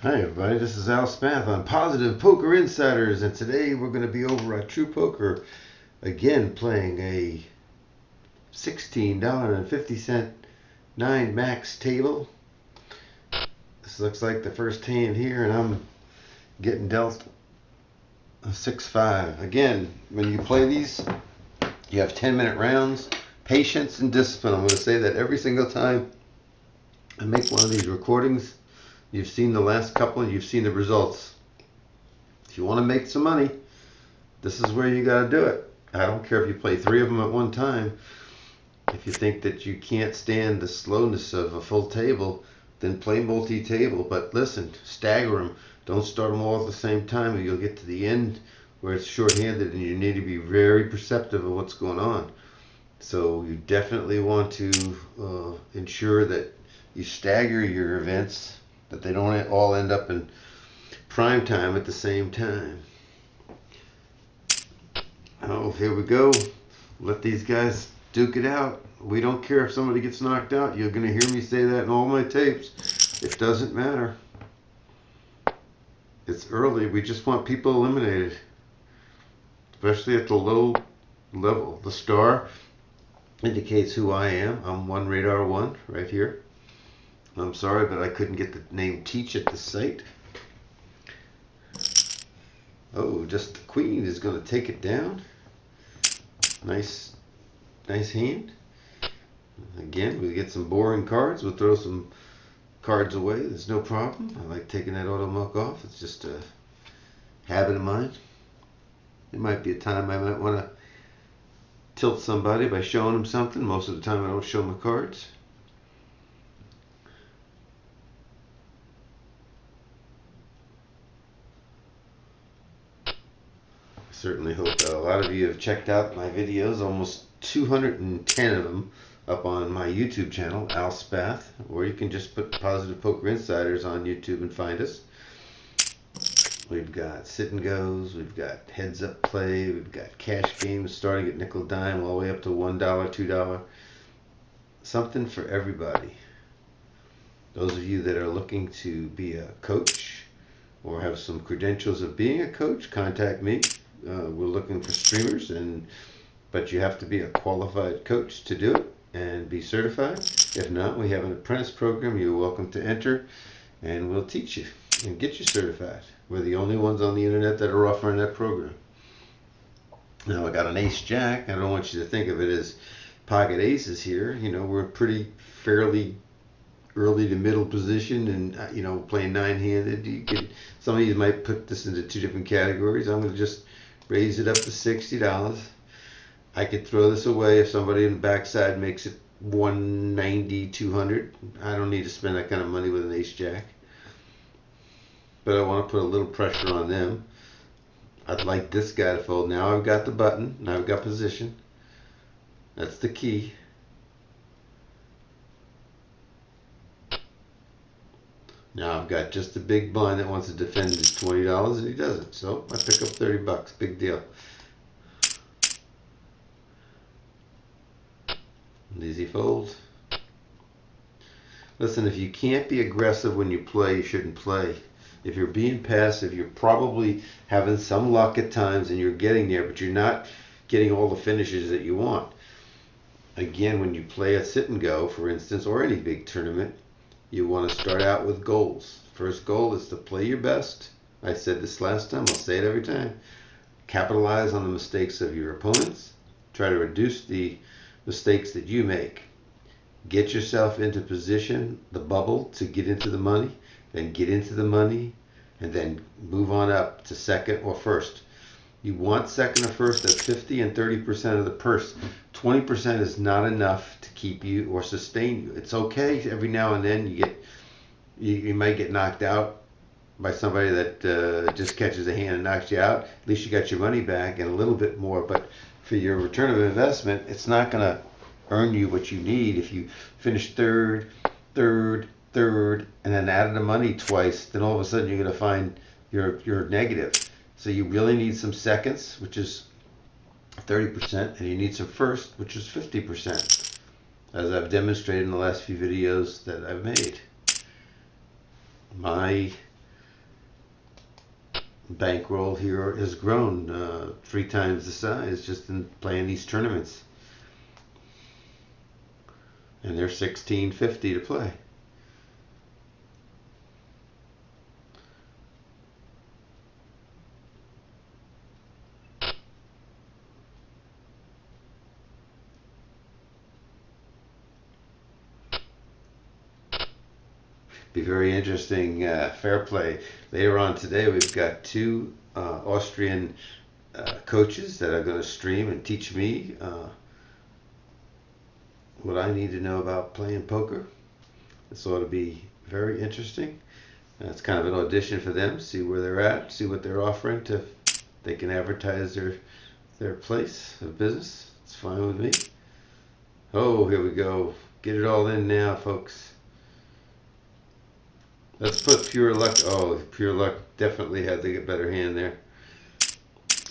Hi everybody, this is Al Spath on Positive Poker Insiders, and today we're going to be over at True Poker again playing a $16.50 9 max table. This looks like the first hand here, and I'm getting dealt a 6-5. Again, when you play these, you have 10-minute rounds, patience and discipline. I'm going to say that every single time I make one of these recordings. You've seen the last couple and you've seen the results. If you want to make some money, this is where you got to do it. I don't care if you play 3 of them at one time. If you think that you can't stand the slowness of a full table, then play multi-table. But listen, stagger them. Don't start them all at the same time, or you'll get to the end where it's short-handed and you need to be very perceptive of what's going on. So you definitely want to ensure that you stagger your events, that they don't all end up in prime time at the same time. Oh, here we go. Let these guys duke it out. We don't care if somebody gets knocked out. You're going to hear me say that in all my tapes. It doesn't matter. It's early. We just want people eliminated, especially at the low level. The star indicates who I am. I'm one radar one right here. I'm sorry, but I couldn't get the name Teach at the site. Oh, just the queen is going to take it down. Nice hand. Again, we get some boring cards. We'll throw some cards away. There's no problem. I like taking that auto muck off. It's just a habit of mine. It might be a time I might want to tilt somebody by showing them something. Most of the time I don't show my cards. I certainly hope that a lot of you have checked out my videos, almost 210 of them up on my YouTube channel, Al Spath, or you can just put Positive Poker Insiders on YouTube and find us. We've got sit and goes, we've got heads up play, we've got cash games starting at nickel dime all the way up to $1, $2. Something for everybody. Those of you that are looking to be a coach or have some credentials of being a coach, contact me. We're looking for streamers, but you have to be a qualified coach to do it and be certified. If not, we have an apprentice program you're welcome to enter, and we'll teach you and get you certified. We're the only ones on the internet that are offering that program. Now, I got an ace jack. I don't want you to think of it as pocket aces here. You know, we're pretty fairly early to middle position, and playing 9-handed. Some of you might put this into 2 different categories. I'm going to just raise it up to $60. I could throw this away if somebody in the backside makes it 190, 200. I don't need to spend that kind of money with an ace jack, but I want to put a little pressure on them. I'd like this guy to fold. Now I've got the button. Now I've got position. That's the key. Now I've got just a big blind that wants to defend his $20 and he doesn't. So I pick up $30. Big deal. Easy fold. Listen, if you can't be aggressive when you play, you shouldn't play. If you're being passive, you're probably having some luck at times and you're getting there, but you're not getting all the finishes that you want. Again, when you play a sit and go, for instance, or any big tournament, you want to start out with goals. First goal is to play your best. I said this last time, I'll say it every time. Capitalize on the mistakes of your opponents. Try to reduce the mistakes that you make. Get yourself into position, the bubble, to get into the money, then get into the money, and then move on up to second or first. You want second or first at 50 and 30% of the purse. 20% is not enough to keep you or sustain you. It's okay every now and then you might get knocked out by somebody that just catches a hand and knocks you out. At least you got your money back and a little bit more. But for your return of investment, it's not going to earn you what you need. If you finish third, and then added the money twice, then all of a sudden you're going to find you're negative. So you really need some seconds, which is 30%, and you need some first, which is 50%, as I've demonstrated in the last few videos that I've made. My bankroll here has grown 3 times the size just in playing these tournaments. And they're $16.50 to play. Be very interesting fair play. Later on today, we've got 2 Austrian coaches that are going to stream and teach me what I need to know about playing poker. This ought to be very interesting. It's kind of an audition for them, see where they're at, see what they're offering to they can advertise their place of business. It's fine with me. Oh, here we go. Get it all in now, folks. Let's put pure luck. Oh, pure luck definitely had the better hand there.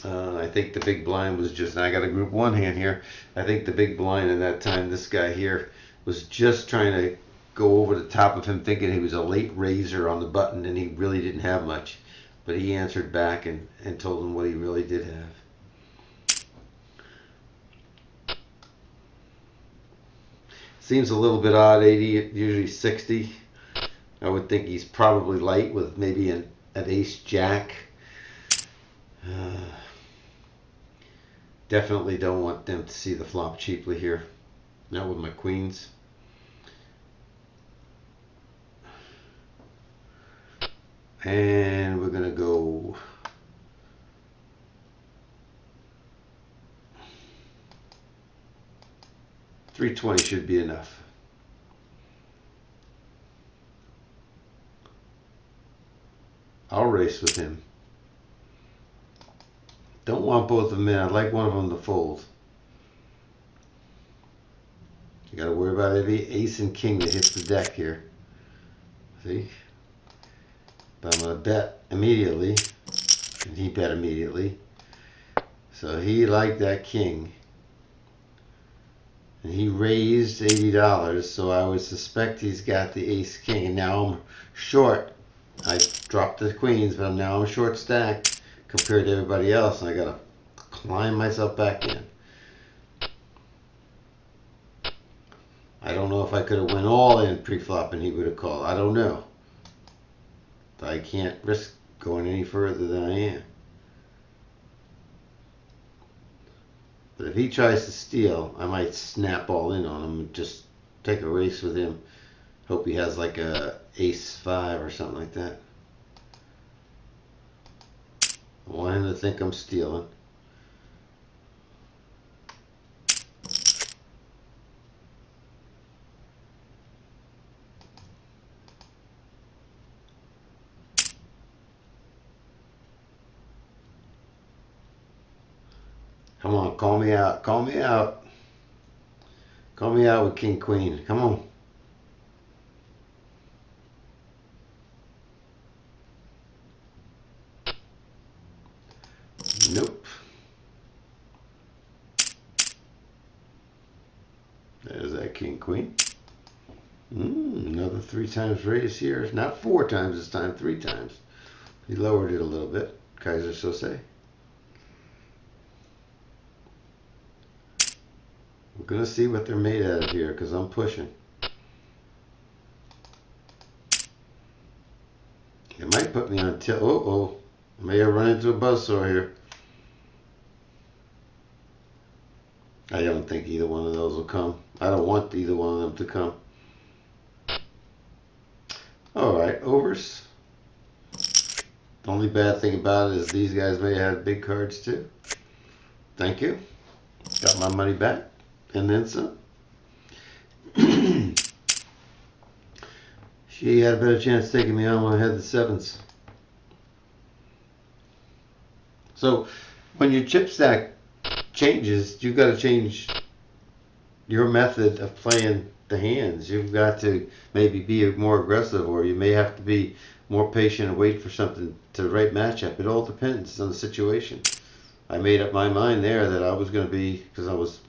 I think the big blind was just, I got a group 1 hand here. I think the big blind in that time, this guy here, was just trying to go over the top of him, thinking he was a late raiser on the button, and he really didn't have much. But he answered back and told him what he really did have. Seems a little bit odd, 80, usually 60. I would think he's probably light with maybe an ace-jack. Definitely don't want them to see the flop cheaply here. Not with my queens. And we're going to go $320 should be enough. I'll race with him. Don't want both of them in. I'd like one of them to fold. You got to worry about every ace and king that hits the deck here. See? But I'm going to bet immediately. And he bet immediately. So he liked that king. And he raised $80. So I would suspect he's got the ace king. And now I'm short. I dropped the queens, but now I'm short stacked compared to everybody else, and I gotta climb myself back in. I don't know if I could have went all in pre-flop and he would have called. I don't know. But I can't risk going any further than I am. But if he tries to steal, I might snap all in on him and just take a race with him. Hope he has like a ace-5 or something like that. I want him to think I'm stealing. Come on, call me out. Call me out. Call me out with king, queen. Come on. Nope. There's that king, queen. Another 3 times raise here. Not 4 times this time, 3 times. He lowered it a little bit. Kaiser Sose. We're going to see what they're made out of here because I'm pushing. It might put me on tilt. Oh. I may have run into a buzzsaw here. I don't think either one of those will come. I don't want either one of them to come. Alright, overs. The only bad thing about it is these guys may have big cards too. Thank you. Got my money back. And then some. She had a better chance taking me on when I had the 7s. So when your chip stack changes, you've got to change your method of playing the hands. You've got to maybe be more aggressive, or you may have to be more patient and wait for something to the right matchup. It all depends on the situation. I made up my mind there that I was going to be, because I was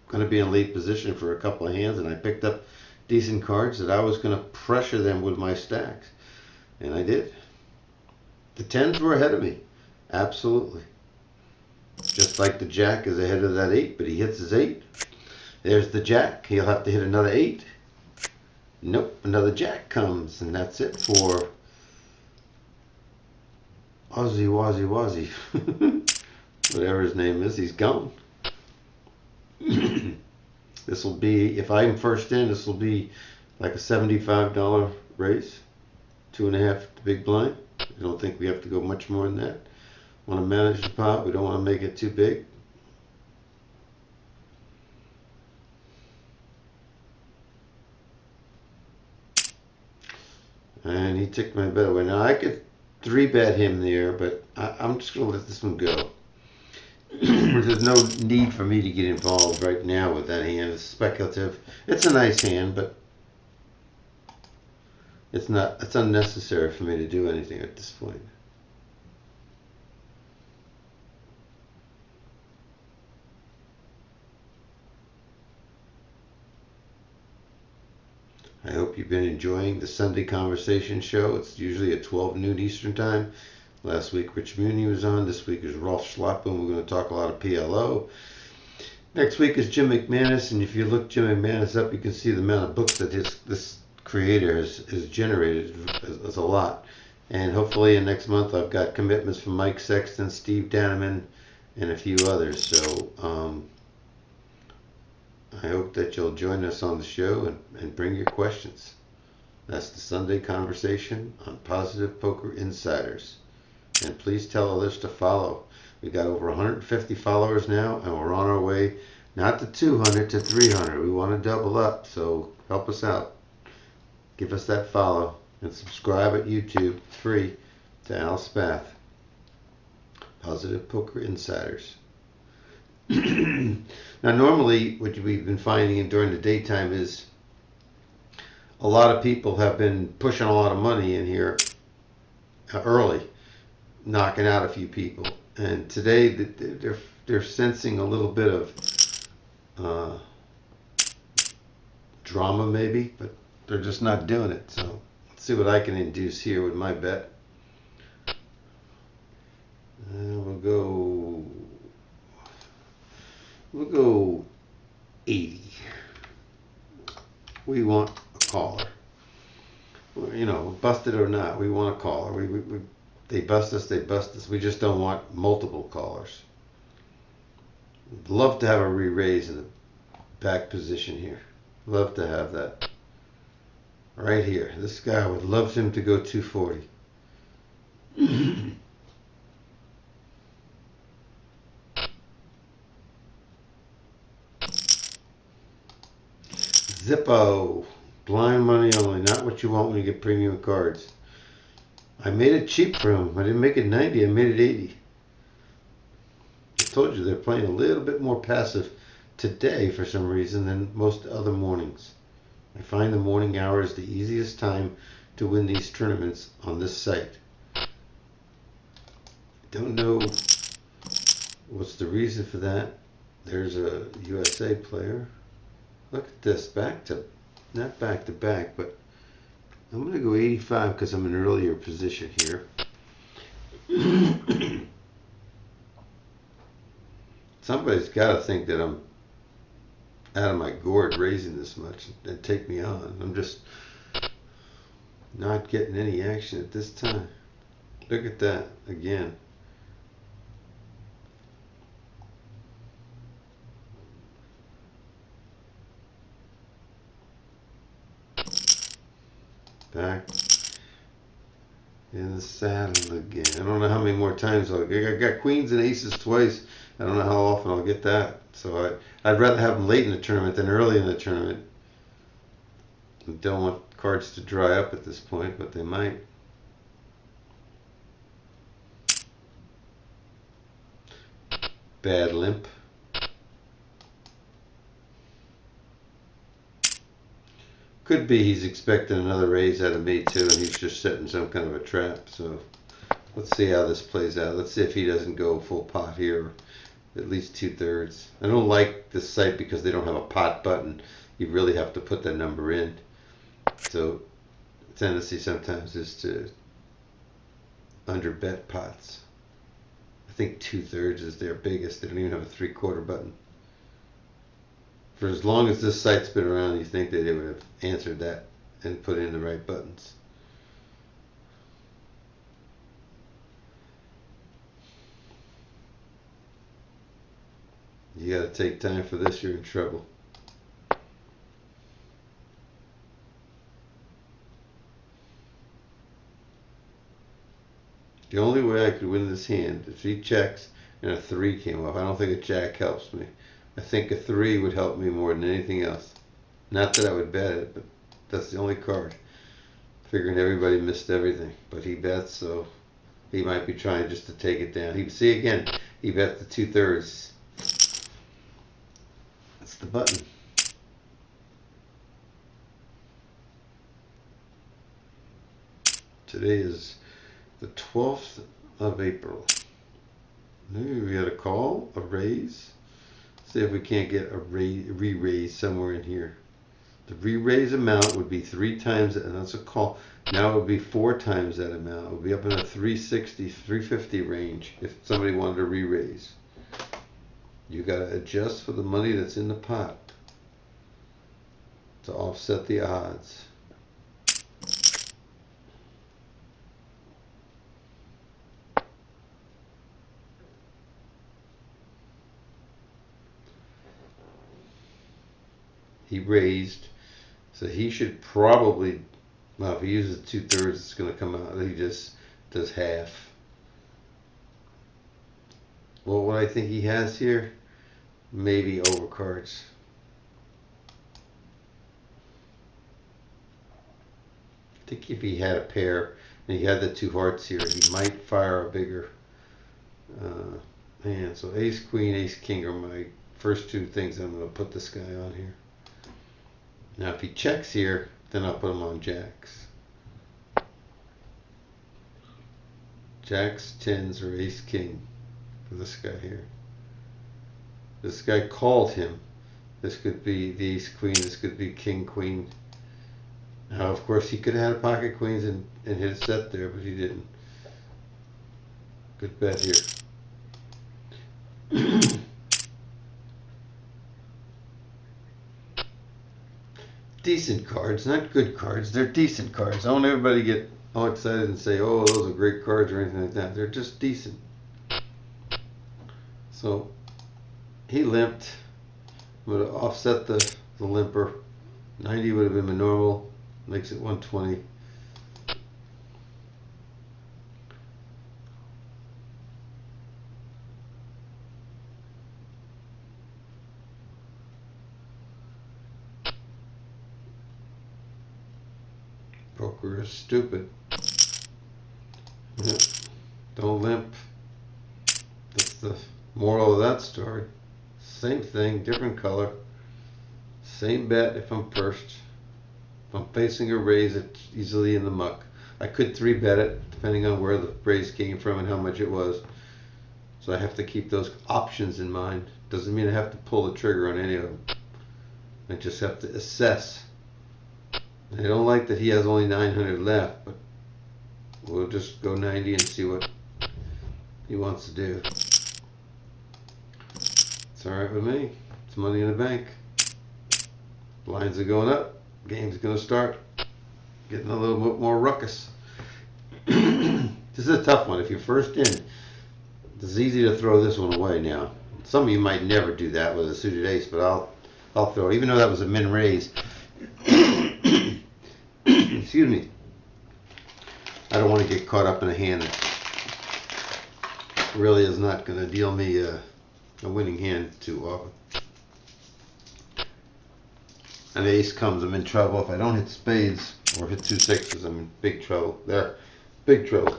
going to be in lead position for a couple of hands, and I picked up decent cards that I was going to pressure them with my stacks. And I did. The 10s were ahead of me. Absolutely. Just like the jack is ahead of that 8, but he hits his 8. There's the jack. He'll have to hit another 8. Nope, another jack comes, and that's it for Aussie Wazzy Wazzy. Whatever his name is, he's gone. This will be, if I'm first in, this will be like a $75 raise. 2.5 the big blind. I don't think we have to go much more than that. Want to manage the pot. We don't want to make it too big. And he took my bet away. Now I could 3-bet him there, but I'm just going to let this one go. There's no need for me to get involved right now with that hand. It's speculative. It's a nice hand, but it's not. It's unnecessary for me to do anything at this point. I hope you've been enjoying the Sunday Conversation show. It's usually at 12 noon Eastern Time. Last week, Rich Mooney was on. This week is Rolf Schlappen. We're going to talk a lot of PLO. Next week is Jim McManus, and if you look Jim McManus up, you can see the amount of books that this creator has generated. It's a lot. And hopefully in next month I've got commitments from Mike Sexton, Steve Danneman, and a few others. So I hope that you'll join us on the show and bring your questions. That's the Sunday Conversation on Positive Poker Insiders. And please tell others to follow. We got over 150 followers now, and we're on our way not to 200 to 300. We want to double up, so help us out. Give us that follow and subscribe at YouTube. It's free to Al Spath, Positive Poker Insiders. Now, normally, what we've been finding during the daytime is a lot of people have been pushing a lot of money in here early, knocking out a few people. And today they're sensing a little bit of drama maybe, but they're just not doing it. So let's see what I can induce here with my bet. We'll go 80. We want a caller. You know, busted or not, we want a caller. They bust us, they bust us. We just don't want multiple callers. We'd love to have a re-raise in the back position here. Love to have that. Right here. This guy would love him to go 240. Zippo. Blind money only. Not what you want when you get premium cards. I made it cheap for him. I didn't make it 90. I made it 80. I told you they're playing a little bit more passive today for some reason than most other mornings. I find the morning hour is the easiest time to win these tournaments on this site. Don't know what's the reason for that. There's a USA player. Look at this. Not back to back, but I'm going to go 85 because I'm in an earlier position here. Somebody's got to think that I'm out of my gourd raising this much and take me on. I'm just not getting any action at this time. Look at that again. Back in the saddle again. I don't know how many more times I got queens and aces twice. I don't know how often I'll get that. So I'd rather have them late in the tournament than early in the tournament. I don't want cards to dry up at this point, but they might. Bad limp. Could be he's expecting another raise out of me too, and he's just setting some kind of a trap. So let's see how this plays out. Let's see if he doesn't go full pot here, at least 2/3. I don't like this site because they don't have a pot button. You really have to put that number in. So the tendency sometimes is to underbet pots. think 2/3 is their biggest. They don't even have a 3/4 button. For as long as this site's been around, you think that they would have answered that and put in the right buttons. You gotta take time for this, you're in trouble. The only way I could win this hand is if he checks and a 3 came up. I don't think a jack helps me. I think a 3 would help me more than anything else. Not that I would bet it, but that's the only card. Figuring everybody missed everything, but he bets, so he might be trying just to take it down. See again, he bet the 2/3. That's the button. Today is the 12th of April. Maybe we got a call, a raise. See if we can't get a re-raise somewhere in here. The re-raise amount would be 3 times that, and that's a call. Now it would be 4 times that amount. It would be up in the 360, 350 range if somebody wanted to re-raise. You got to adjust for the money that's in the pot to offset the odds. He raised, so he should probably, well, if he uses 2/3, it's going to come out. He just does half. Well, what I think he has here, maybe overcards. I think if he had a pair and he had the 2 hearts here, he might fire a bigger hand. So ace, queen, ace, king are my first 2 things I'm going to put this guy on here. Now if he checks here, then I'll put him on jacks. Jacks, 10s, or ace, king for this guy here. This guy called him. This could be the ace, queen. This could be king, queen. Now, of course, he could have had a pocket queens and hit a set there, but he didn't. Good bet here. Decent cards, not good cards. They're decent cards. I don't want everybody get all excited and say, oh, those are great cards or anything like that. They're just decent. So he limped. Would have offset the limper. 90 would have been my normal. Makes it 120. Poker is stupid. Yeah. Don't limp. That's the moral of that story. Same thing, different color. Same bet if I'm first. If I'm facing a raise, it's easily in the muck. I could 3-bet it, depending on where the raise came from and how much it was. So I have to keep those options in mind. Doesn't mean I have to pull the trigger on any of them. I just have to assess. I don't like that he has only 900 left, but we'll just go 90 and see what he wants to do. It's alright with me. It's money in the bank. Lines are going up. Game's going to start. Getting a little bit more ruckus. This is a tough one. If you're first in, it's easy to throw this one away now. Some of you might never do that with a suited ace, but I'll throw it. Even though that was a min raise. Excuse me. I don't want to get caught up in a hand that really is not going to deal me a winning hand too often. An ace comes, I'm in trouble. If I don't hit spades or hit 2 6s, I'm in big trouble. There, big trouble.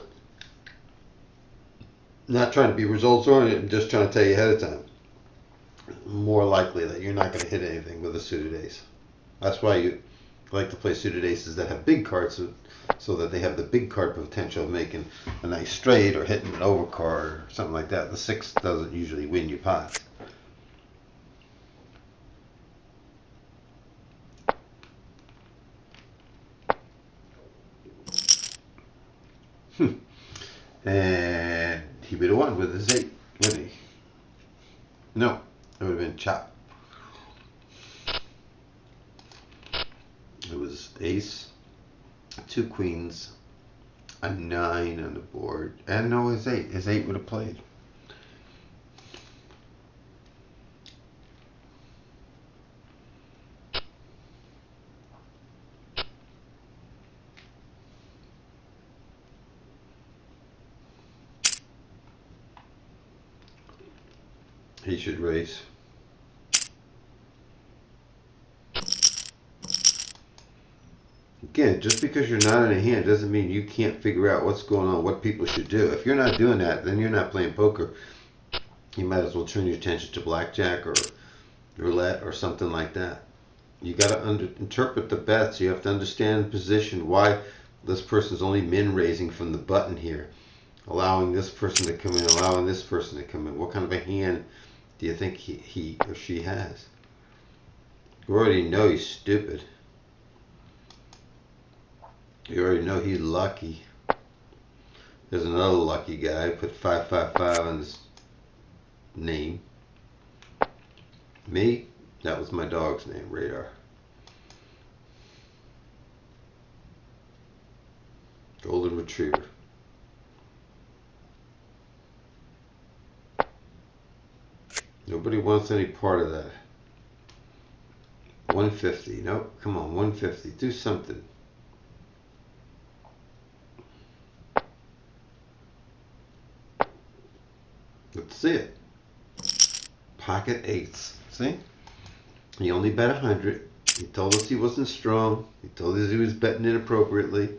Not trying to be results oriented, I'm just trying to tell you ahead of time. More likely that you're not going to hit anything with a suited ace. That's why you like to play suited aces that have big cards, so that they have the big card potential of making a nice straight or hitting an overcard or something like that. The 6 doesn't usually win you pots. And He would have won with his 8, wouldn't he? No, it would have been chop. It was ace, 2 queens, a 9 on the board, and no, his 8. His 8 would have played. He should raise. Again, just because you're not in a hand doesn't mean you can't figure out what's going on, what people should do. If you're not doing that, then you're not playing poker. You might as well turn your attention to blackjack or roulette or something like that. You got to interpret the bets. You have to understand position, why this person's only min raising from the button here, allowing this person to come in, allowing this person to come in. What kind of a hand do you think he or she has? You already know he's stupid. You already know he's lucky. There's another lucky guy. Put 555 on his name. Me? That was my dog's name, Radar. Golden Retriever. Nobody wants any part of that. 150. Nope. Come on, 150. Do something. Let's see it. Pocket 8s. See? He only bet 100. He told us he wasn't strong. He told us he was betting inappropriately.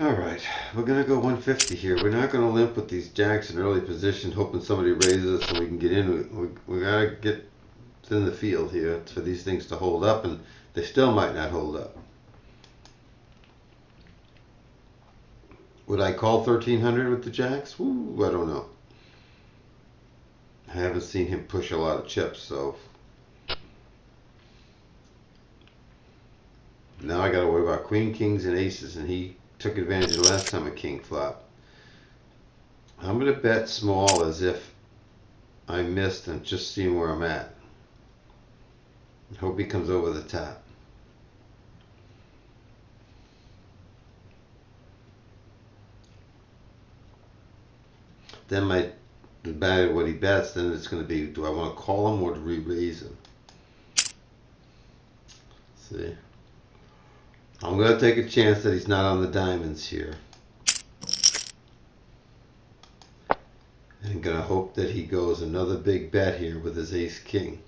Alright, we're going to go 150 here. We're not going to limp with these jacks in early position, hoping somebody raises us so we can get in. We got to get in the field here for these things to hold up, and they still might not hold up. Would I call 1300 with the jacks? Ooh, I don't know. I haven't seen him push a lot of chips, so now I got to worry about queen, kings, and aces, and he took advantage of last time a king flop. I'm going to bet small as if I missed and just seeing where I'm at. Hope he comes over the top. Then no matter what he bets, then it's going to be, do I want to call him or to re-raise him? See? I'm going to take a chance that he's not on the diamonds here. And I'm going to hope that he goes another big bet here with his ace-king.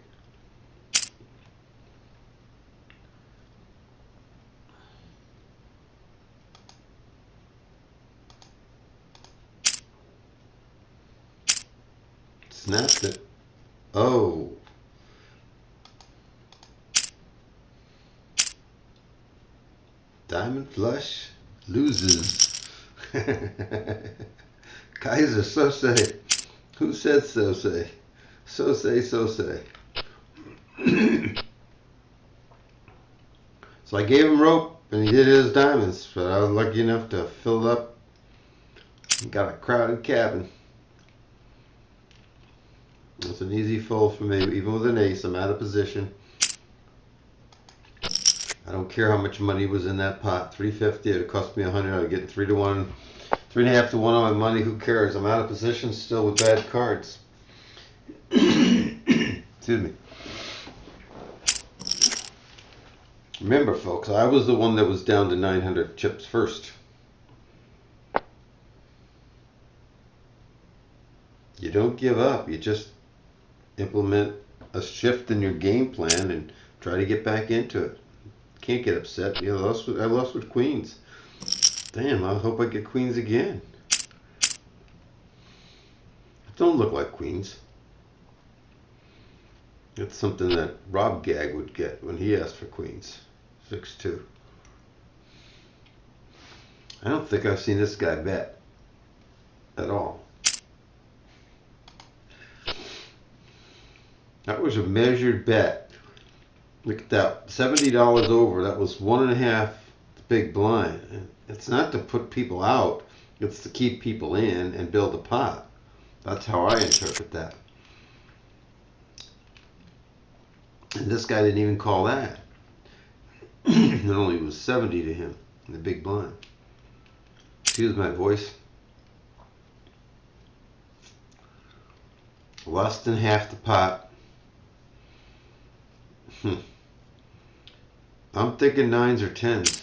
Snapped it. Oh. Diamond flush loses. Kaiser, so say. Who said so say? So say, so say. So I gave him rope and he did his diamonds, but I was lucky enough to fill it up. Got a crowded cabin. It's an easy fold for me. Even with an ace, I'm out of position. I don't care how much money was in that pot. 350. It cost me 100. I'd get 3 to 1, 3.5 to 1 on my money. Who cares? I'm out of position still with bad cards. Excuse me. Remember, folks, I was the one that was down to 900 chips first. You don't give up. You just implement a shift in your game plan and try to get back into it. Can't get upset. I lost with queens. Damn, I hope I get queens again. Don't look like queens. That's something that Rob Gag would get when he asked for queens. 6-2. I don't think I've seen this guy bet at all. That was a measured bet. Look at that, $70 over. That was 1.5 big blind. It's not to put people out. It's to keep people in and build a pot. That's how I interpret that. And this guy didn't even call that. It only was 70 to him in the big blind. Excuse my voice. Less than half the pot. I'm thinking 9s or 10s.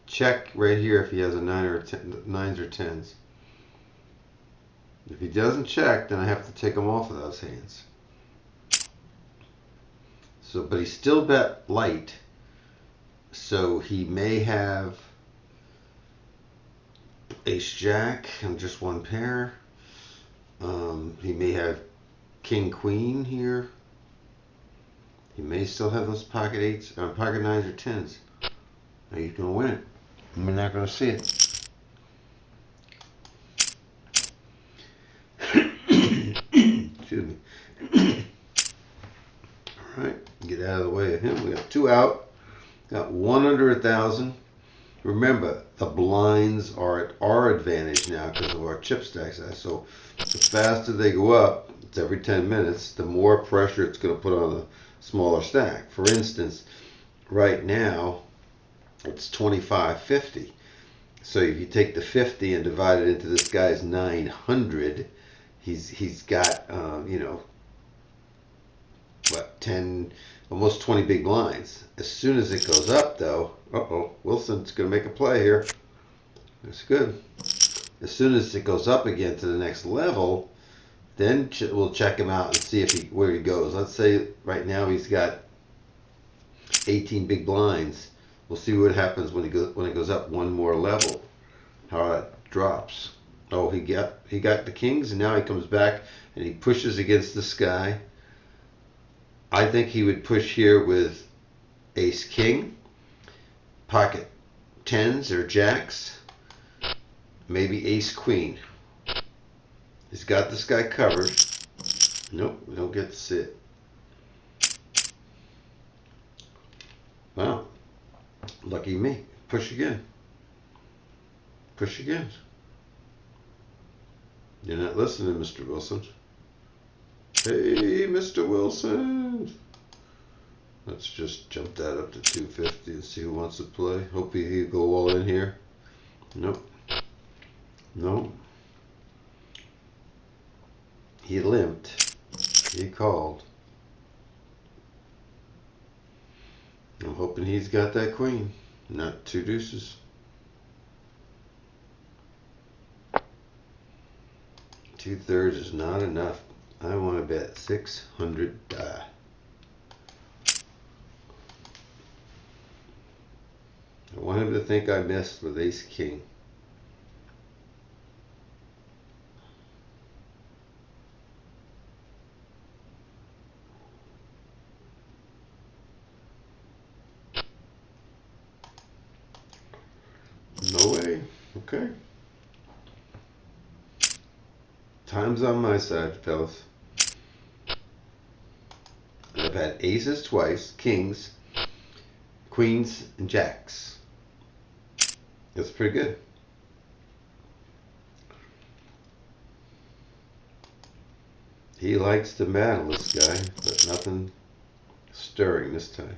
Check right here if he has a 9 or 10, 9s or 10s. If he doesn't check, then I have to take him off of those hands. So, but he still bet light. So he may have ace jack and just one pair. He may have king queen here. He may still have those pocket 8s, pocket 9s or 10s. Now he's going to win it. We're not going to see it. Excuse me. Alright, get out of the way of him. We got 2 out. Got 1 under 1,000. Remember, the blinds are at our advantage now because of our chip stack size. So the faster they go up, it's every 10 minutes, the more pressure it's going to put on the smaller stack. For instance, right now, it's 25.50. So if you take the 50 and divide it into this guy's 900, he's got, you know, what, 10, almost 20 big blinds. As soon as it goes up, though, Wilson's going to make a play here. That's good. As soon as it goes up again to the next level, then we'll check him out and see if where he goes. Let's say right now he's got 18 big blinds. We'll see what happens when it goes up one more level. How it drops. Oh, he got the kings, and now he comes back and he pushes against this guy. I think he would push here with ace king, pocket 10s or jacks, maybe ace queen. He's got this guy covered. Nope, we don't get to see it. Wow. Lucky me. Push again. Push again. You're not listening, Mr. Wilson. Hey, Mr. Wilson. Let's just jump that up to 250 and see who wants to play. Hope he'll go all in here. Nope. Nope. He limped. He called. I'm hoping he's got that queen, not 2 deuces. 2/3 is not enough. I want to bet 600 die. I want him to think I missed with ace king. No way. Okay. Time's on my side, fellas. I've had aces twice, kings, queens, and jacks. That's pretty good. He likes to battle, this guy, but nothing stirring this time.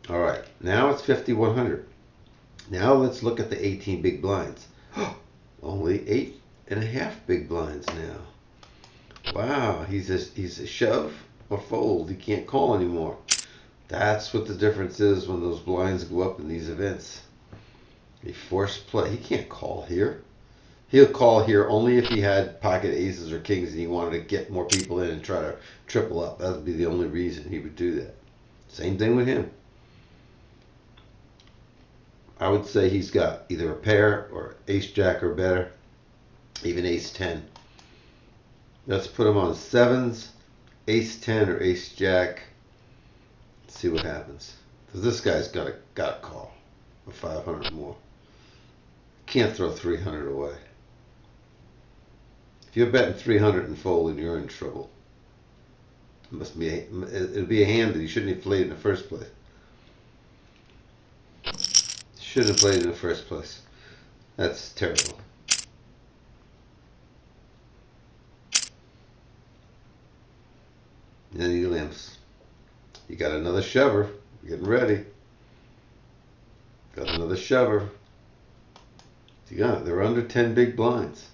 All right, now it's 5,100. Now let's look at the 18 big blinds. Only 8.5 big blinds now. Wow, he's a shove or fold. He can't call anymore. That's what the difference is when those blinds go up in these events. He forced play. He can't call here. He'll call here only if he had pocket aces or kings and he wanted to get more people in and try to triple up. That would be the only reason he would do that. Same thing with him. I would say he's got either a pair or ace jack or better, even ace 10. Let's put him on 7s, ace 10 or ace jack. Let's see what happens. Because this guy's got a call for 500 more. Can't throw 300 away. If you're betting 300 and folding, you're in trouble. It'll be a hand that you shouldn't have played in the first place. Shouldn't have played in the first place. That's terrible. Then he limps. You got another shover. Getting ready. Got another shover. They're under 10 big blinds.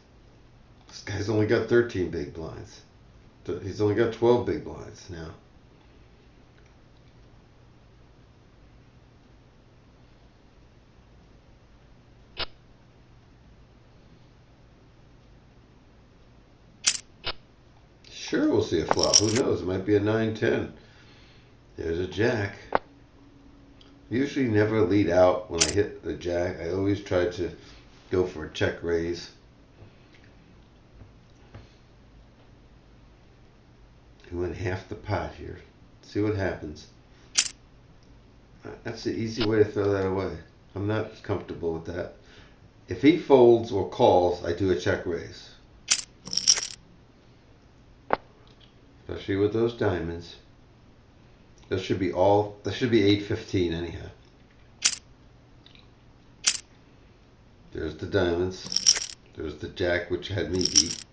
This guy's only got 13 big blinds. He's only got 12 big blinds now. Sure, we'll see a flop. Who knows? It might be a 9-10. There's a jack. I usually never lead out when I hit the jack. I always try to go for a check raise. He went half the pot here. See what happens. That's the easy way to throw that away. I'm not comfortable with that. If he folds or calls, I do a check raise. Especially with those diamonds. That should be 8-15 anyhow. There's the diamonds. There's the jack, which had me beat.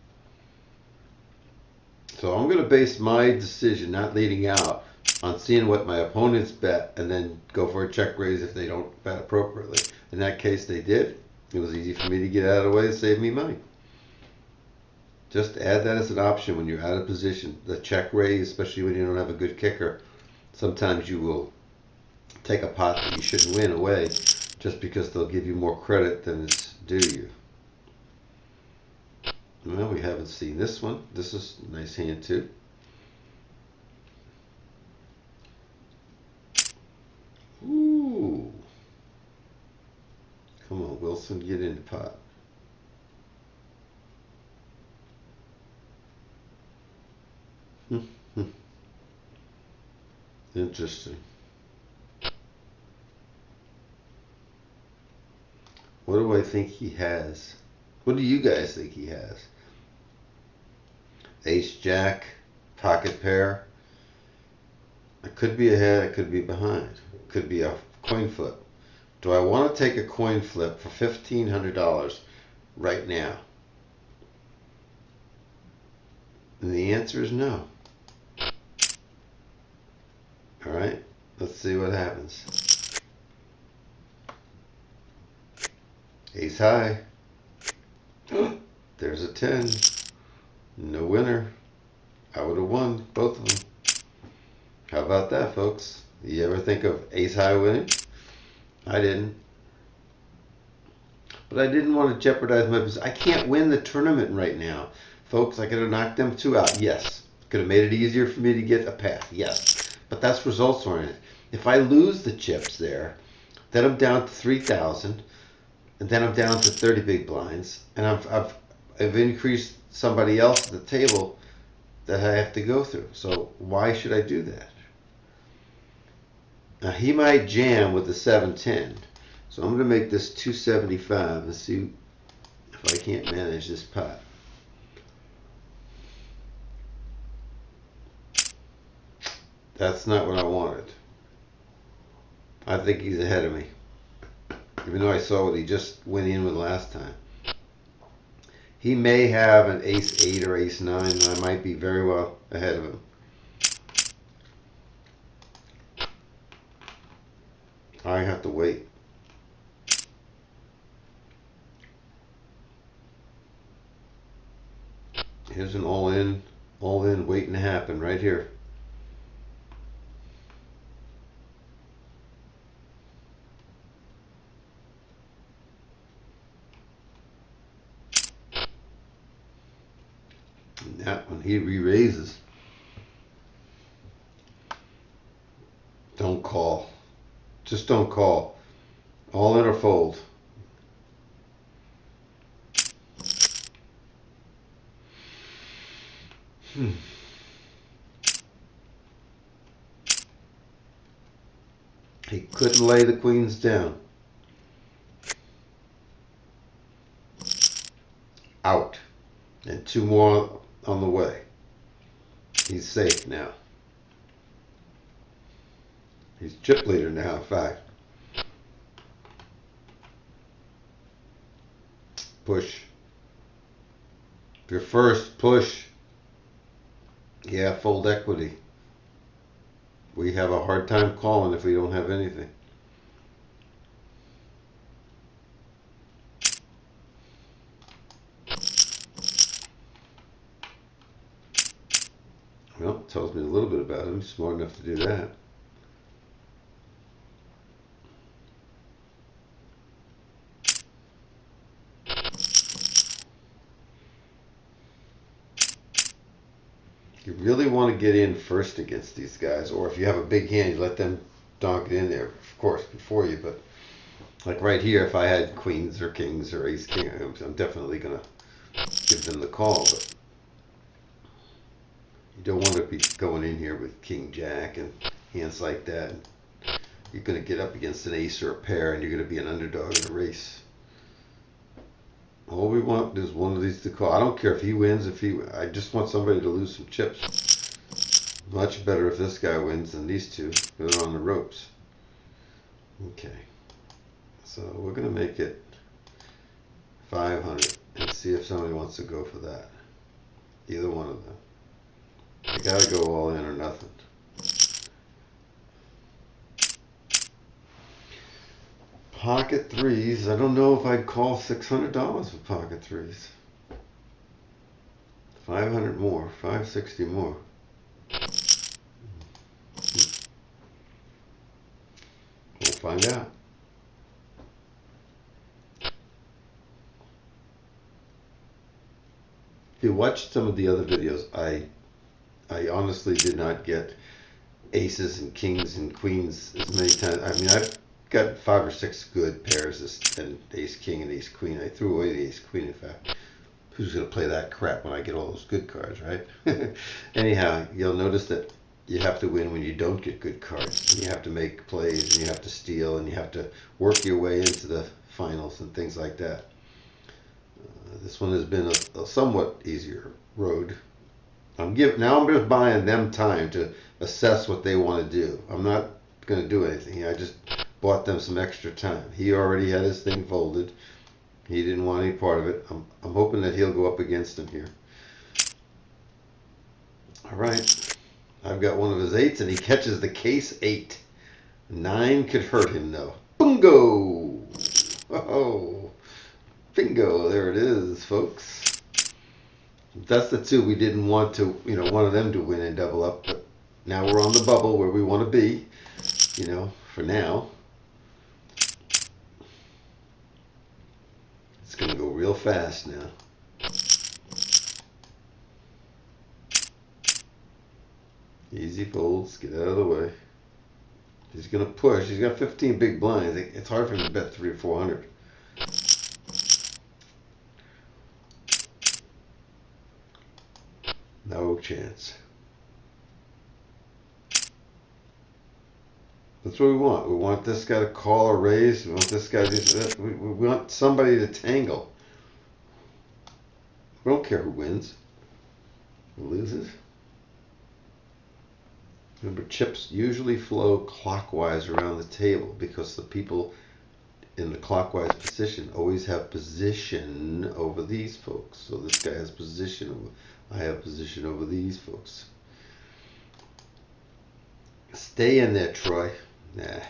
So I'm going to base my decision, not leading out, on seeing what my opponents bet and then go for a check raise if they don't bet appropriately. In that case, they did. It was easy for me to get out of the way and save me money. Just add that as an option when you're out of position. The check raise, especially when you don't have a good kicker, sometimes you will take a pot that you shouldn't win away just because they'll give you more credit than is due you. Well, we haven't seen this one. This is a nice hand too. Ooh. Come on, Wilson, get in the pot. Interesting. What do I think he has? What do you guys think he has? Ace, Jack, pocket pair. It could be ahead, it could be behind. It could be a coin flip. Do I want to take a coin flip for $1,500 right now? And the answer is no. All right, let's see what happens. Ace high. There's a 10. No winner. I would have won both of them. How about that, folks? You ever think of ace high winning? I didn't. But I didn't want to jeopardize my position. I can't win the tournament right now. Folks, I could have knocked them two out. Yes. Could have made it easier for me to get a path. Yes. But that's results oriented. If I lose the chips there, then I'm down to 3,000, and then I'm down to 30 big blinds, and I've increased somebody else at the table that I have to go through. So why should I do that? Now he might jam with the 7-10, so I'm going to make this 275 and see if I can't manage this pot. That's not what I wanted. I think he's ahead of me, even though I saw what he just went in with last time. He may have an ace 8 or ace 9, and I might be very well ahead of him. I have to wait. Here's an all-in waiting to happen right here. And that one, he re-raises. Don't call. Just don't call. All in or fold. He couldn't lay the queens down. Out. And two more on the way. He's safe now. He's chip leader now, in fact. Push. If you're first, push. Yeah, fold equity. We have a hard time calling if we don't have anything. Well, it tells me a little bit about him. He's smart enough to do that. You really want to get in first against these guys, or if you have a big hand, you let them donk it in there, of course, before you. But like right here, if I had queens or kings or ace king, I'm definitely going to give them the call. But you don't want to be going in here with king jack and hands like that. You're going to get up against an ace or a pair, and you're going to be an underdog in a race. All we want is one of these to call. I don't care if he wins. I just want somebody to lose some chips. Much better if this guy wins than these two. They're on the ropes. Okay. So we're going to make it 500 and see if somebody wants to go for that. Either one of them. You got to go all in or nothing. Pocket threes. I don't know if I'd call $600 for pocket threes. 500 more, 560 more. We'll find out. If you watched some of the other videos, I honestly did not get aces and kings and queens as many times. I mean, I've got 5 or 6 good pairs, and ace king and ace queen. I threw away the ace queen, in fact. Who's going to play that crap when I get all those good cards, right? Anyhow, you'll notice that you have to win when you don't get good cards. And you have to make plays, and you have to steal, and you have to work your way into the finals and things like that. This one has been a somewhat easier road. Now I'm just buying them time to assess what they want to do. I'm not going to do anything. I just bought them some extra time. He already had his thing folded. He didn't want any part of it. I'm hoping that he'll go up against him here. All right. I've got one of his 8s, and he catches the case 8. 9 could hurt him, though. Bingo! Oh, bingo. There it is, folks. That's the 2 we didn't want to, one of them to win and double up. But now we're on the bubble where we want to be, for now. It's going to go real fast now. Easy folds. Get out of the way. He's going to push. He's got 15 big blinds. It's hard for him to bet 300 or 400. No chance. That's what we want. We want this guy to call or raise. We want this guy to we want somebody to tangle. We don't care who wins. Who loses. Remember, chips usually flow clockwise around the table because the people in the clockwise position always have position over these folks. So this guy has position over, I have position over these folks. Stay in there, Troy. Nah.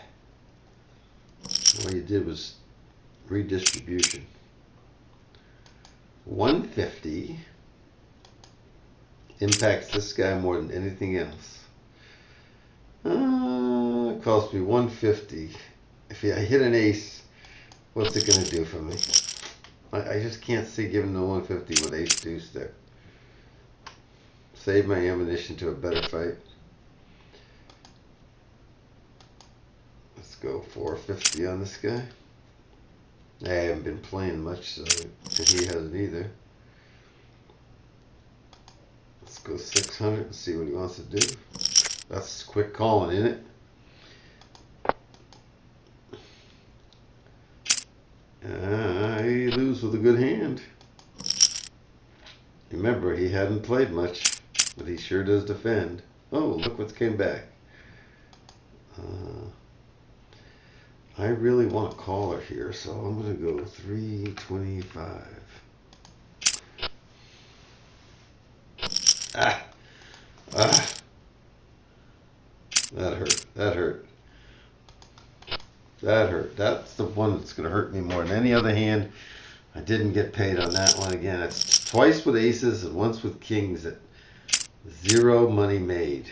All you did was redistribution. 150 impacts this guy more than anything else. It cost me 150. If I hit an ace, what's it going to do for me? I just can't see giving the 150 with ace deuce there. Save my ammunition to a better fight. Let's go 450 on this guy. I haven't been playing much, so and he hasn't either. Let's go 600 and see what he wants to do. That's quick calling, isn't it? He lose with a good hand. Remember, he hadn't played much, but he sure does defend. Oh, look what came back. I really want caller here, so I'm going to go 325. Ah, ah. That hurt. That hurt. That hurt. That's the one that's going to hurt me more than any other hand. I didn't get paid on that one again. It's twice with aces and once with kings at 0 money made.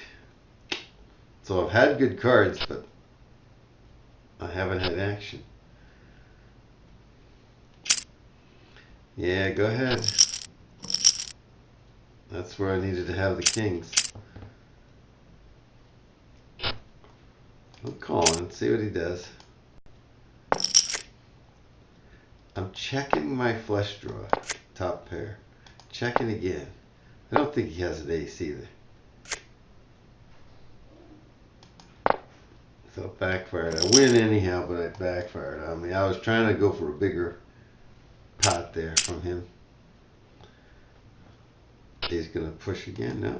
So I've had good cards, but I haven't had action. Yeah, go ahead. That's where I needed to have the kings. I'll call him, see what he does. I'm checking my flush draw, top pair. Checking again. I don't think he has an ace either. So it backfired. I win anyhow, but it backfired on me. I was trying to go for a bigger pot there from him. He's going to push again now.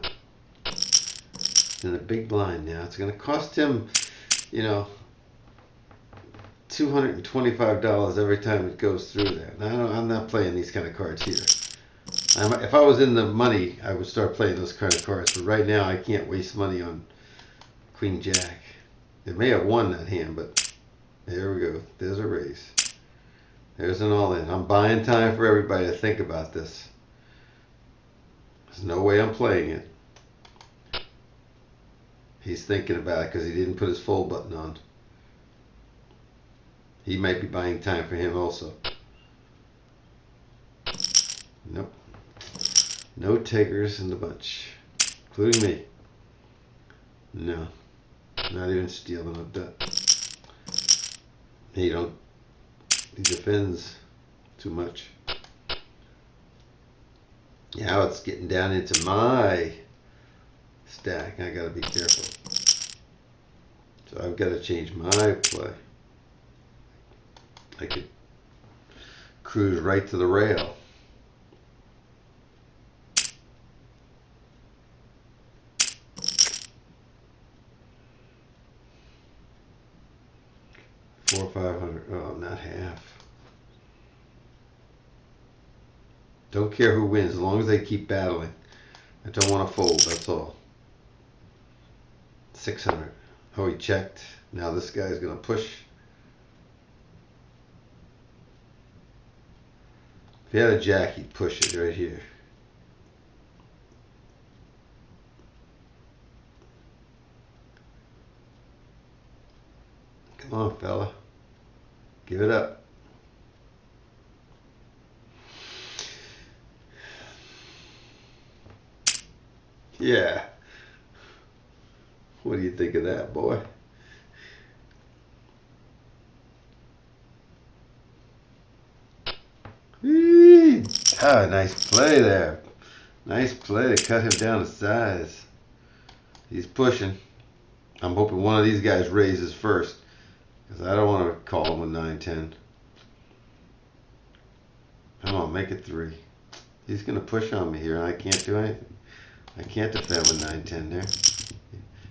In a big blind now. It's going to cost him, you know, $225 every time it goes through there. Now, I'm not playing these kind of cards here. If I was in the money, I would start playing those kind of cards. But right now, I can't waste money on Queen Jack. It may have won that hand, but there we go. There's a raise. There's an all-in. I'm buying time for everybody to think about this. There's no way I'm playing it. He's thinking about it because he didn't put his fold button on. He might be buying time for him also. Nope. No takers in the bunch, including me. No. Not even stealing up that. He defends too much. Now it's getting down into my stack. I gotta be careful. So I've got to change my play. I could cruise right to the rail. $400 or $500. Oh, not half. Don't care who wins as long as they keep battling. I don't want to fold, that's all. 600. Oh, he checked. Now this guy's going to push. If he had a jack, he'd push it right here. Come on, fella. Give it up. Yeah. What do you think of that, boy? Ah, nice play there. Nice play to cut him down to size. He's pushing. I'm hoping one of these guys raises first, because I don't want to call him with 9-10. Come on, make it 3. He's going to push on me here, and I can't do anything. I can't defend with 9-10 there.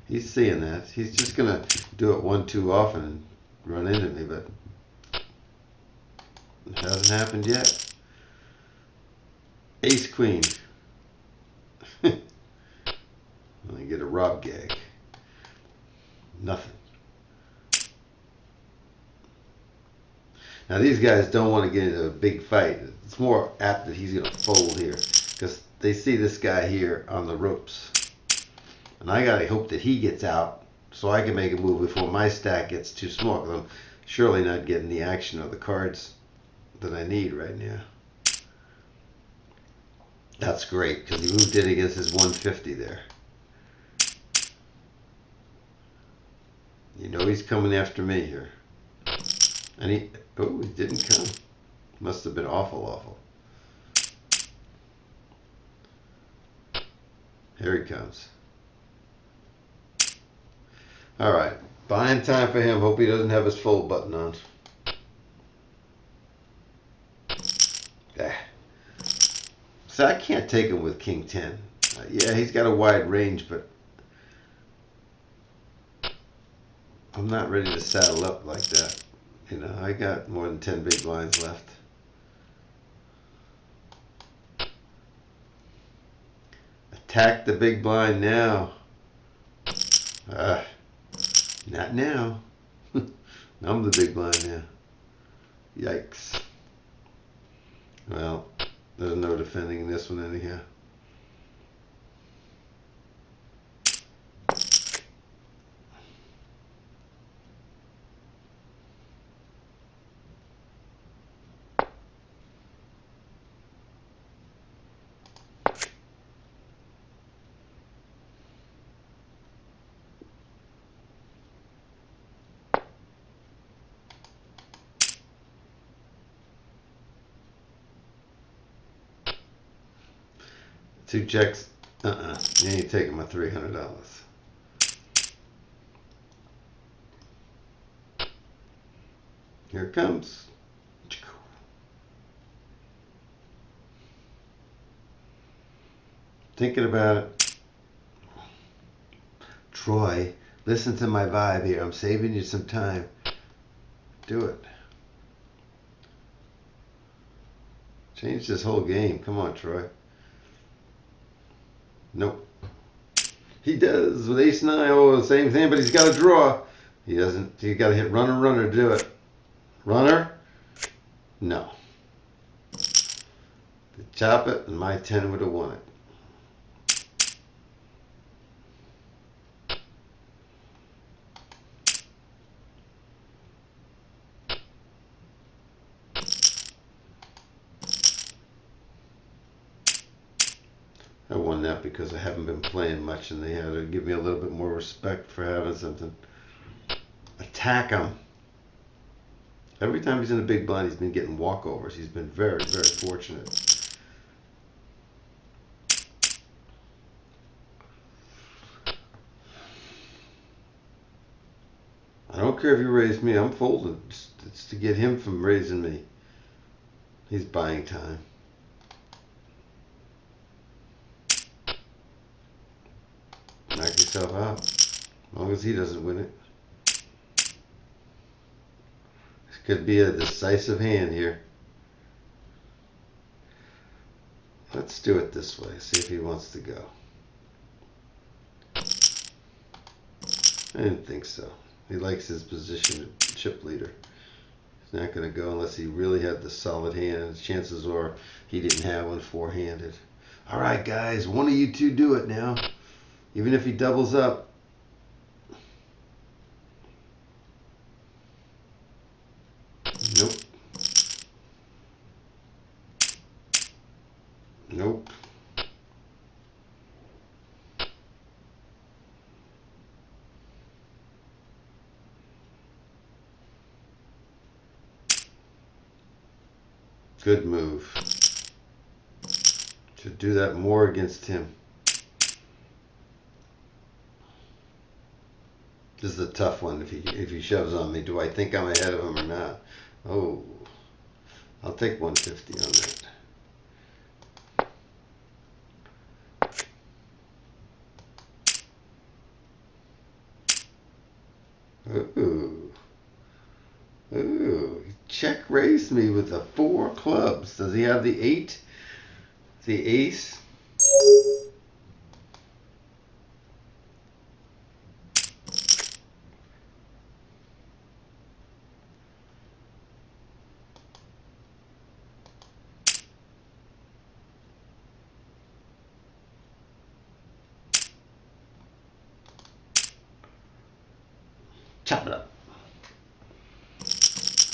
He's seeing that. He's just going to do it one too often and run into me, but it hasn't happened yet. Ace Queen. I get a Rob gag. Nothing. Now these guys don't want to get into a big fight. It's more apt that he's going to fold here because they see this guy here on the ropes. And I got to hope that he gets out so I can make a move before my stack gets too small, because I'm surely not getting the action of the cards that I need right now. That's great because he moved in against his 150 there. You know he's coming after me here. And he didn't come. Must have been awful. Here he comes. All right, buying time for him. Hope he doesn't have his fold button on. So I can't take him with King 10. Yeah, he's got a wide range, but I'm not ready to saddle up like that. You know, I got more than 10 big blinds left. A Attack the big blind now. Not now. I'm the big blind now. Yikes. Well, there's no defending this one anyhow. Two checks. You ain't taking my $300. Here it comes. Thinking about it. Troy, listen to my vibe here. I'm saving you some time. Do it. Change this whole game. Come on, Troy. Nope. He does with ace nine. Oh, the same thing, but he's got to draw. He doesn't. He got to hit runner to do it. Runner? No. To chop it, and my 10 would have won it. I won that because I haven't been playing much and they had to give me a little bit more respect for having something. Attack him. Every time he's in a big blind, he's been getting walkovers. He's been very, very fortunate. I don't care if you raise me. I'm folding. It's to get him from raising me. He's buying time. Knock yourself out. As long as he doesn't win it. This could be a decisive hand here. Let's do it this way. See if he wants to go. I didn't think so. He likes his position at chip leader. He's not going to go unless he really had the solid hand. Chances are he didn't have one four-handed. All right, guys. One of you two do it now. Even if he doubles up. Nope. Nope. Good move. Should do that more against him. This is a tough one if he shoves on me. Do I think I'm ahead of him or not? Oh, I'll take 150 on that. Ooh. Ooh. Check raised me with the 4 clubs. Does he have the 8? The ace? Chop it up. I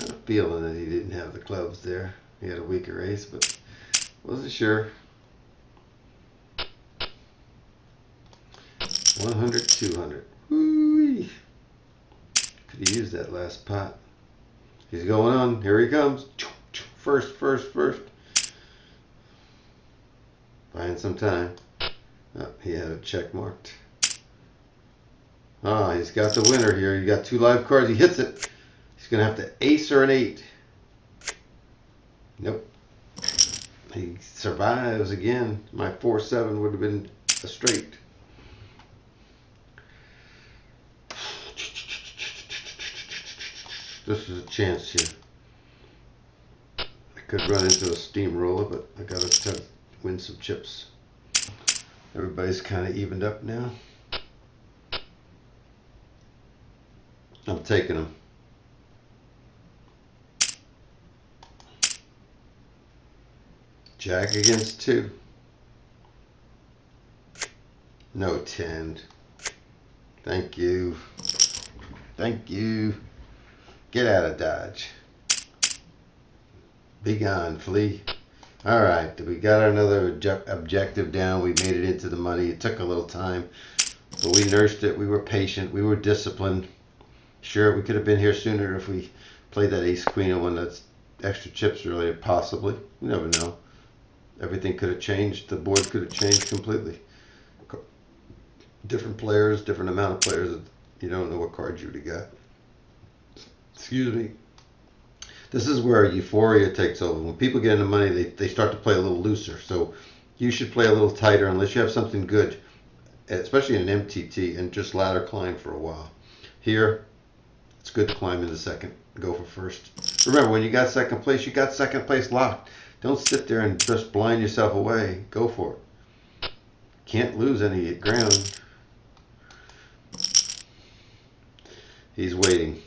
had a feeling that he didn't have the clubs there. He had a weaker ace, but wasn't sure. 100, 200. Woo-wee. Could have used that last pot. He's going on. Here he comes. First. Buying some time. Oh, he had a check marked. Ah, he's got the winner here. You got 2 live cards. He hits it. He's going to have to ace or an 8. Nope. He survives again. My 4-7 would have been a straight. This is a chance here. I could run into a steamroller, but I got to win some chips. Everybody's kind of evened up now. I'm taking them. Jack against 2. No 10. Thank you. Thank you. Get out of Dodge. Be gone, flee. Alright, we got another objective down. We made it into the money. It took a little time, but we nursed it. We were patient. We were disciplined. Sure, we could have been here sooner if we played that ace queen and won that extra chips earlier. Possibly. You never know. Everything could have changed. The board could have changed completely. Different players, different amount of players. You don't know what cards you would have got. Excuse me. This is where euphoria takes over. When people get into money, they start to play a little looser. So you should play a little tighter unless you have something good, especially in an MTT, and just ladder climb for a while. Here, it's good to climb into second. Go for first. Remember, when you got second place, you got second place locked. Don't sit there and just blind yourself away. Go for it. Can't lose any ground. He's waiting.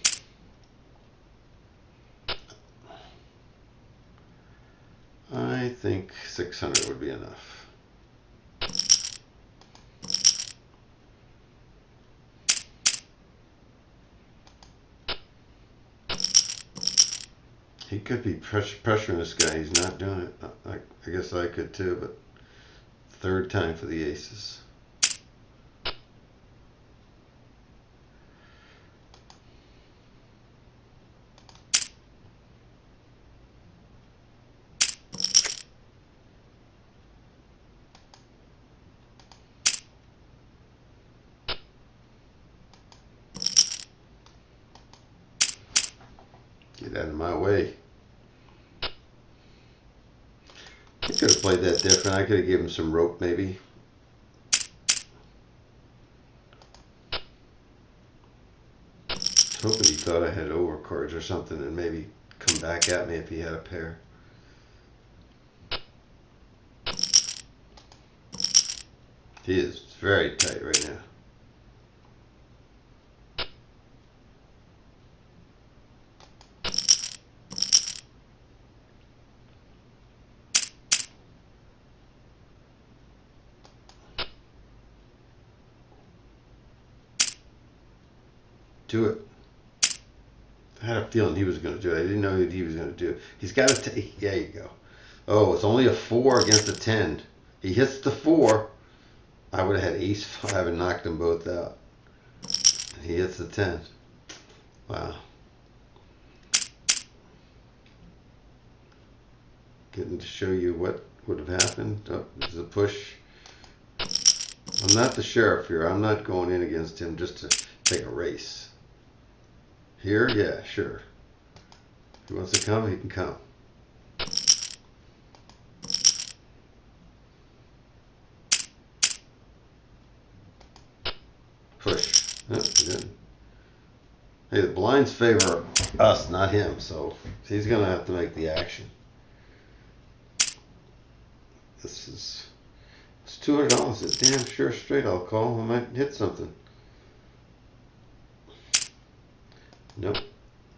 I think 600 would be enough. He could be pressuring this guy. He's not doing it. I guess I could too, but third time for the aces. Get out of my way. I could have played that different. I could have given him some rope maybe. Hoping he thought I had overcards or something and maybe come back at me if he had a pair. He is very tight right now. Do it. I had a feeling he was going to do it. I didn't know that he was going to do it. He's got to take. There you go. Oh, it's only a 4 against a 10. He hits the 4. I would have had ace 5 and knocked them both out. He hits the 10. Wow. Getting to show you what would have happened. Oh, there's a push. I'm not the sheriff here. I'm not going in against him just to take a race. Here, yeah, sure. If he wants to come, he can come. Push. Oh, good. Hey, the blinds favor us, not him, so he's going to have to make the action. This is... It's $200. It's damn sure straight. I'll call. I might hit something. Nope.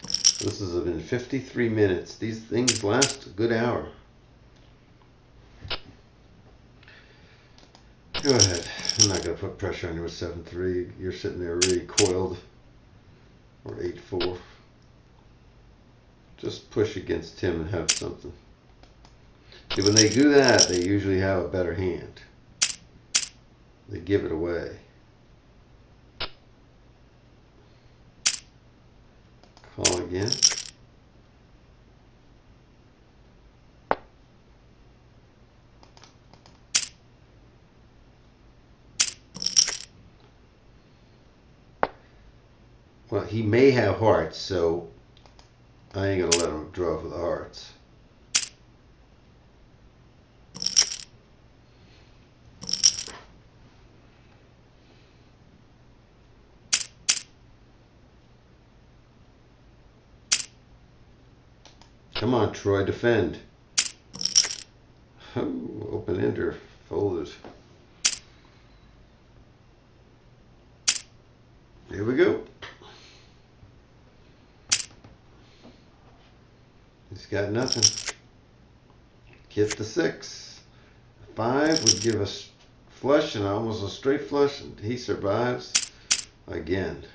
This has been 53 minutes. These things last a good hour. Go ahead. I'm not going to put pressure on you with 7-3. You're sitting there really coiled. Or 8-4. Just push against him and have something. See, when they do that, they usually have a better hand. They give it away. Call again. Well, he may have hearts, so I ain't gonna let him draw for the hearts. Come on, Troy, defend. Oh, open ender, folded. Here we go. He's got nothing. Hit the 6. 5 would give us flush and almost a straight flush, and he survives again.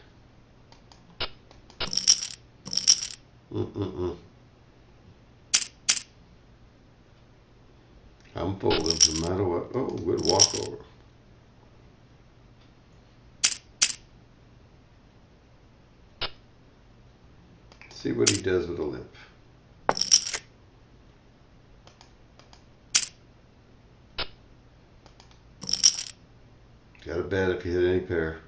I'm folding no matter what. Oh, good walkover. See what he does with a limp. Got to bet if you hit any pair.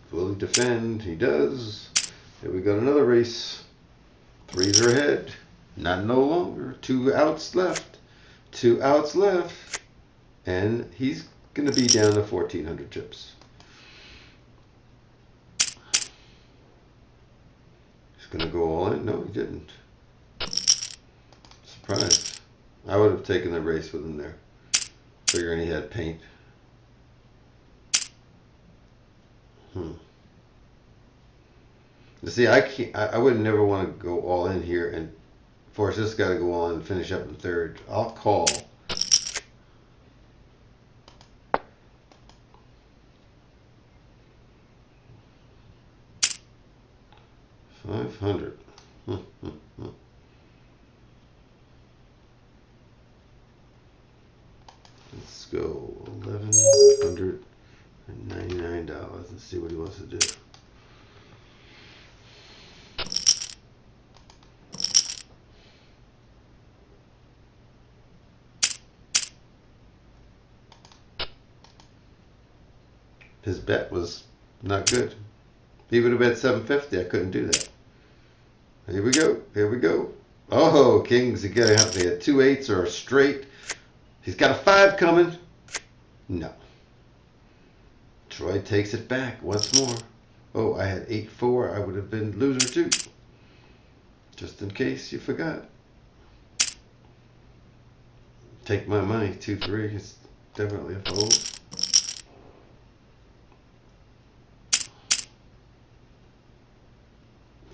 Fully defend. He does. Here we got another race. 3s are ahead. Not no longer. 2 outs left. 2 outs left. And he's going to be down to 1,400 chips. He's going to go all in. No, he didn't. Surprised. I would have taken the race with him there. Figuring he had paint. You see, I would never want to go all in here and force this guy to go all in and finish up in 3rd. I'll call. $500. Let's go. $1,199. Let's see what he wants to do. His bet was not good. He would have bet 750. I couldn't do that. Here we go. Here we go. Oh, Kings, you gotta have to hit 2 8s or a straight. He's got a 5 coming. No. Troy takes it back once more. Oh, I had 8-4. I would have been loser too. Just in case you forgot. Take my money. 2-3. It's definitely a fold.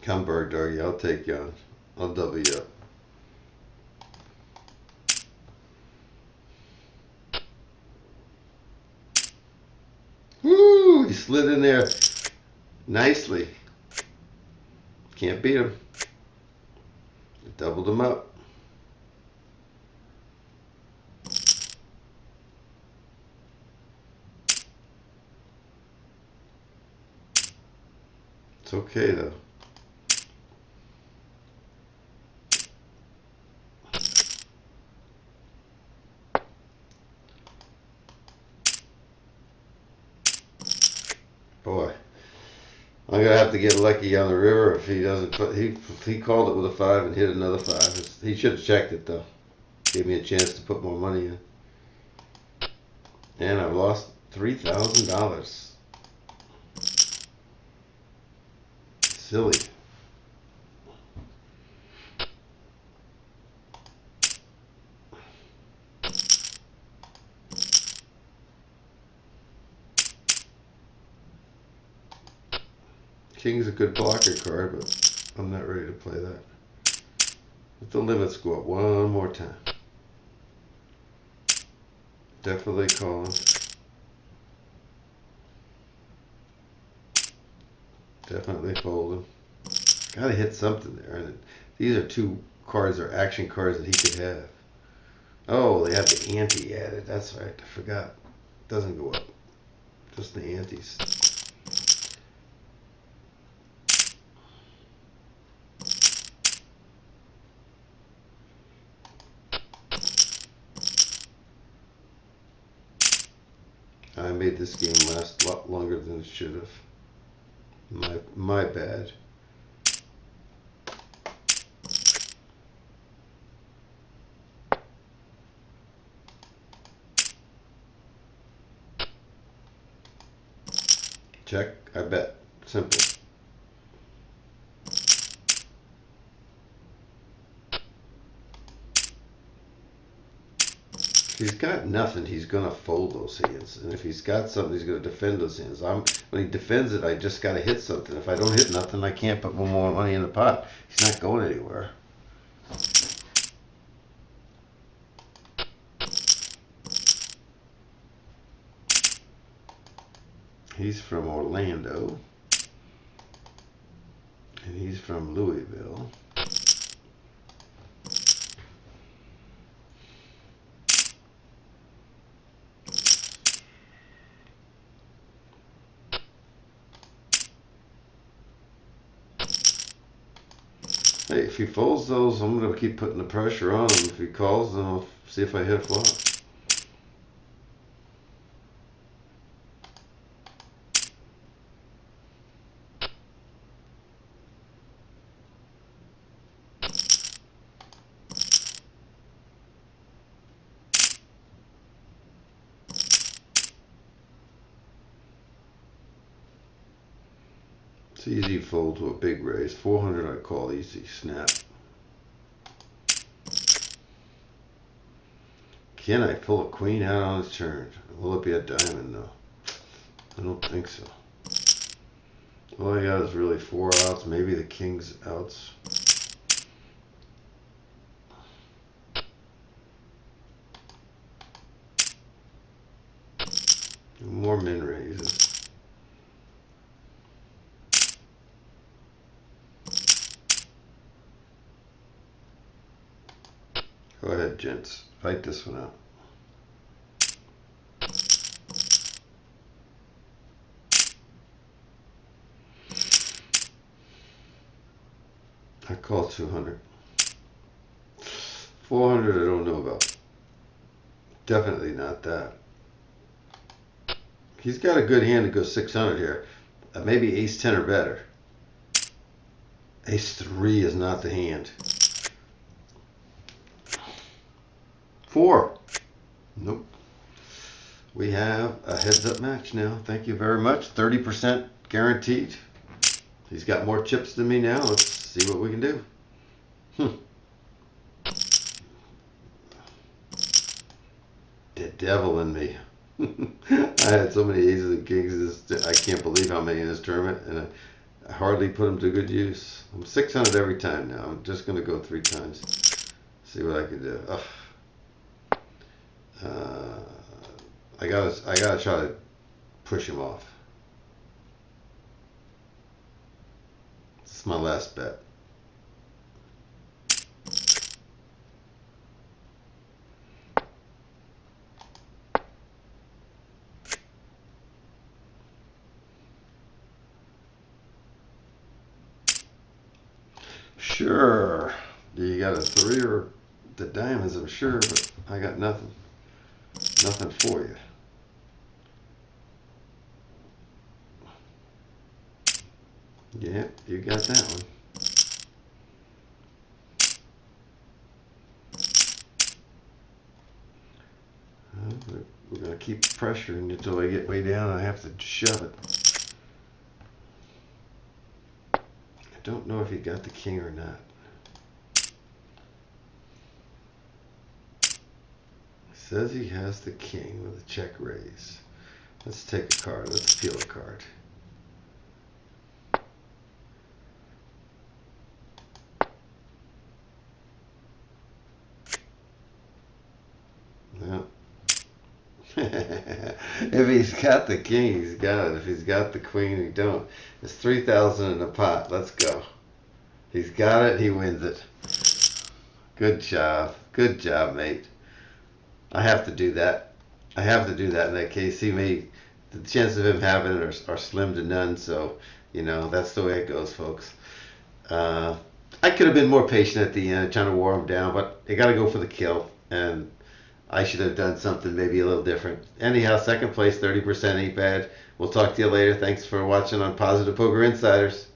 Come, Bird Doggy. I'll take you on. I'll double you up. Woo! He slid in there nicely. Can't beat him. Doubled him up. It's okay though. Boy, I'm gonna have to get lucky on the river if he doesn't. He called it with a 5 and hit another 5. He should have checked it though. Gave me a chance to put more money in, and I've lost $3,000. Silly. King's a good blocker card, but I'm not ready to play that. Let the limits go up one more time. Definitely calling. Definitely folding. Gotta hit something there. And these are 2 cards or action cards that he could have. Oh, they have the ante added. That's right. I forgot. Doesn't go up. Just the antes. I made this game last a lot longer than it should have. My bad. Check, I bet. Simple. If he's got nothing, he's gonna fold those hands, and if he's got something, he's gonna defend those hands. When he defends it, I just gotta hit something. If I don't hit nothing, I can't put more money in the pot. He's not going anywhere. He's from Orlando, and he's from Louisville. Hey, if he folds those, I'm going to keep putting the pressure on him. If he calls, then I'll see if I hit a flop. It's easy fold to a big raise. 400 I call easy. Snap. Can I pull a queen out on his turn? Will it be a diamond though? I don't think so. All I got is really 4 outs, maybe the king's outs. More min raises. Go ahead, gents. Fight this one out. I call 200. 400 I don't know about. Definitely not that. He's got a good hand to go 600 here. Maybe ace 10 or better. Ace 3 is not the hand. 4. Nope. We have a heads-up match now. Thank you very much. 30% guaranteed. He's got more chips than me now. Let's see what we can do. The devil in me. I had so many aces and kings. I can't believe how many in this tournament, and I hardly put them to good use. I'm 600 every time now. I'm just going to go 3 times. See what I can do. I gotta try to push him off. This is my last bet. Sure. You got a 3 or the diamonds, I'm sure, but I got nothing. Nothing for you. Yeah, you got that one. We're going to keep pressuring until I get way down and I have to shove it. I don't know if he got the king or not. Says he has the king with a check raise. Let's take a card. Let's peel a card. Well, if he's got the king, he's got it. If he's got the queen, he don't. It's 3,000 in the pot. Let's go. He's got it. He wins it. Good job. Good job, mate. I have to do that. I have to do that in that case. The chances of him having it are slim to none. So, that's the way it goes, folks. I could have been more patient at the end, trying to wear him down, but they got to go for the kill. And I should have done something maybe a little different. Anyhow, second place, 30% ain't bad. We'll talk to you later. Thanks for watching on Positive Poker Insiders.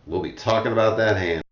We'll be talking about that hand.